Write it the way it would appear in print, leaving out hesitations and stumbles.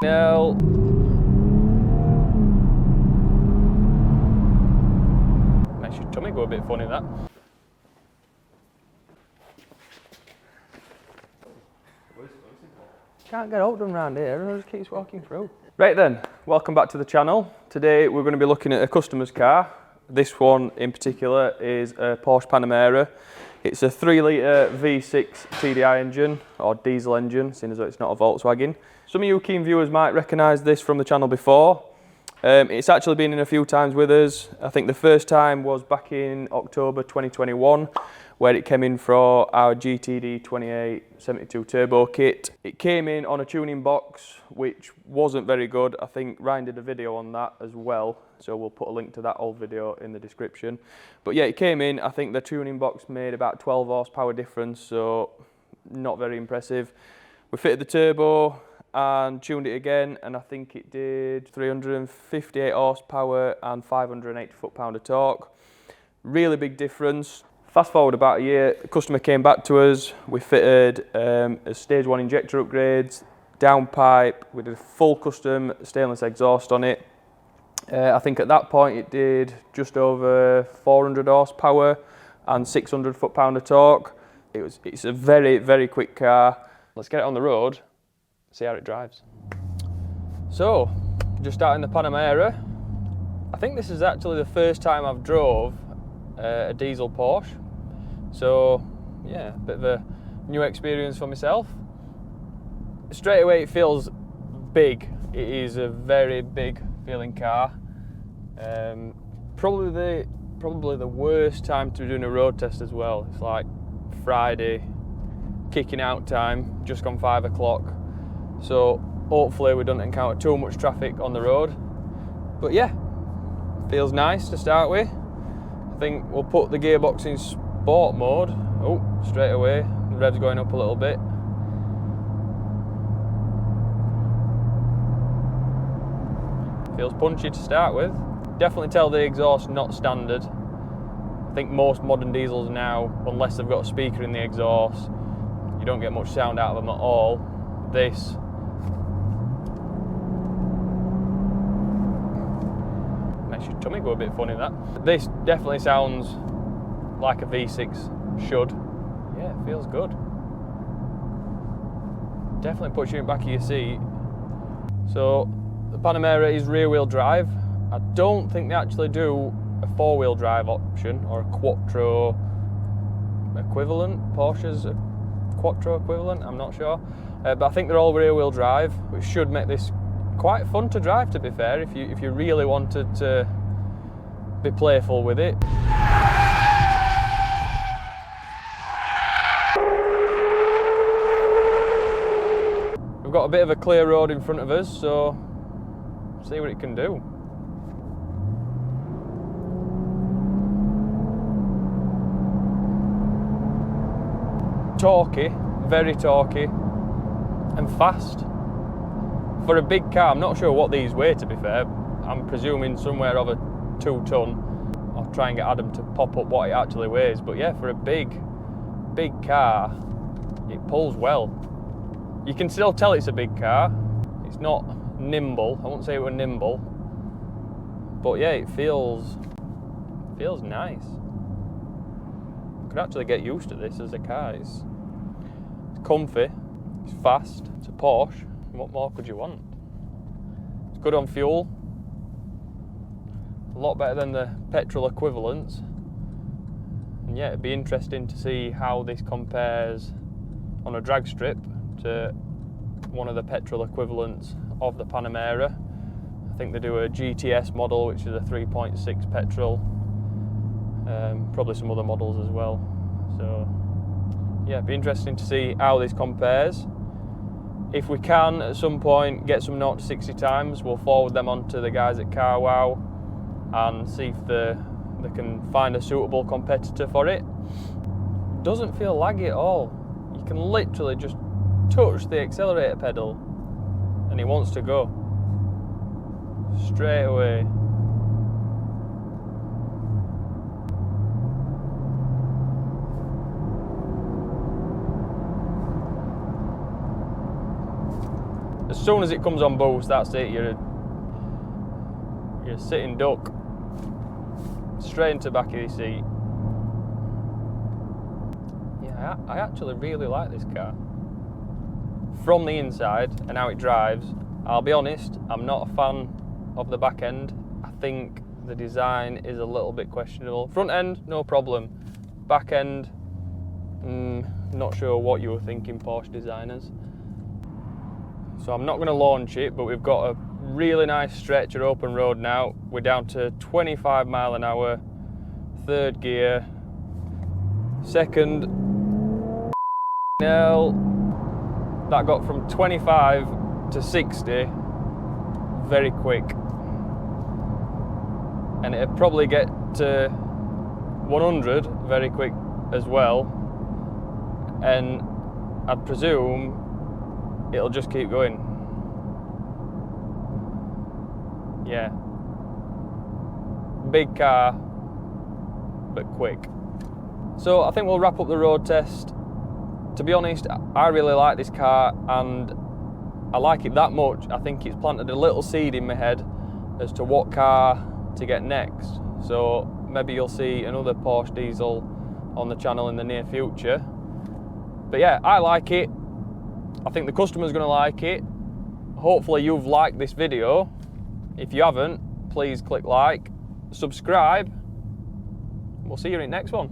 hell. Makes your tummy go a bit funny, that. Can't get hold of them around here, everyone just keeps walking through. Right then, welcome back to the channel. Today we're going to be looking at a customer's car. This one in particular is a Porsche Panamera. It's a 3 litre V6 TDI engine, or diesel engine, seeing as though it's not a Volkswagen. Some of you keen viewers might recognise this from the channel before. It's actually been in a few times with us. I think the first time was back in October 2021, where it came in for our GTD2872 Turbo kit. It came in on a tuning box, which wasn't very good. I think Ryan did a video on that as well, so we'll put a link to that old video in the description. But yeah, it came in, I think the tuning box made about 12 horsepower difference, so not very impressive. We fitted the turbo and tuned it again, and I think it did 358 horsepower and 580 foot-pound of torque. Really big difference. Fast forward about a year, the customer came back to us. We fitted a stage 1 injector upgrades, downpipe. We did a full custom stainless exhaust on it. I think at that point it did just over 400 horsepower and 600 foot-pound of torque. It's a very, very quick car. Let's get it on the road, see how it drives. So, just starting the Panamera. I think this is actually the first time I've drove a diesel Porsche, so yeah, a bit of a new experience for myself. Straight away it feels big. It is a very big feeling car. Probably the worst time to be doing a road test as well. It's like Friday, kicking out time, just gone 5 o'clock. So hopefully we don't encounter too much traffic on the road. But yeah, feels nice to start with. I think we'll put the gearbox in sport mode. Oh, straight away, the rev's going up a little bit. Feels punchy to start with. Definitely tell the exhaust not standard. I think most modern diesels now, unless they've got a speaker in the exhaust, you don't get much sound out of them at all. This makes your tummy go a bit funny, that. This definitely sounds like a V6 should. Yeah, it feels good. Definitely puts you in the back of your seat. So the Panamera is rear wheel drive. I don't think they actually do a 4-wheel drive option or a Quattro equivalent. Porsche's a Quattro equivalent, I'm not sure. But I think they're all rear wheel drive, which should make this quite fun to drive, to be fair, if you really wanted to be playful with it. We've got a bit of a clear road in front of us, so see what it can do. Torquey, very torquey, and fast. For a big car, I'm not sure what these weigh, to be fair. I'm presuming somewhere over 2 ton. I'll try and get Adam to pop up what it actually weighs. But yeah, for a big car, it pulls well. You can still tell it's a big car. It's not nimble. I won't say it was nimble. But yeah, it feels nice. I could actually get used to this as a car. It's comfy, it's fast, it's a Porsche. What more could you want? It's good on fuel. A lot better than the petrol equivalents. And yeah, it'd be interesting to see how this compares on a drag strip to one of the petrol equivalents of the Panamera. I think they do a GTS model, which is a 3.6 petrol. Probably some other models as well. So yeah, it'd be interesting to see how this compares. If we can at some point get some 0 to 60 times, we'll forward them on to the guys at CarWow and see if they can find a suitable competitor for it. Doesn't feel laggy at all. You can literally just touch the accelerator pedal and it wants to go straight away. as soon as it comes on boost, that's it. You're a sitting duck, straight into the back of your seat. Yeah, I actually really like this car. From the inside and how it drives, I'll be honest, I'm not a fan of the back end. I think the design is a little bit questionable. Front end, no problem. Back end, not sure what you were thinking, Porsche designers. So I'm not going to launch it, but we've got a really nice stretch of open road now. We're down to 25 mile an hour, third gear, second. Now that got from 25 to 60 very quick, and it'll probably get to 100 very quick as well, and I'd presume it'll just keep going. Yeah, big car but quick. So I think we'll wrap up the road test. To be honest, I really like this car, and I like it that much. I think it's planted a little seed in my head as to what car to get next. So maybe you'll see another Porsche diesel on the channel in the near future. But yeah, I like it. I think the customer's going to like it. Hopefully you've liked this video. If you haven't, please click like, subscribe. We'll see you in the next one.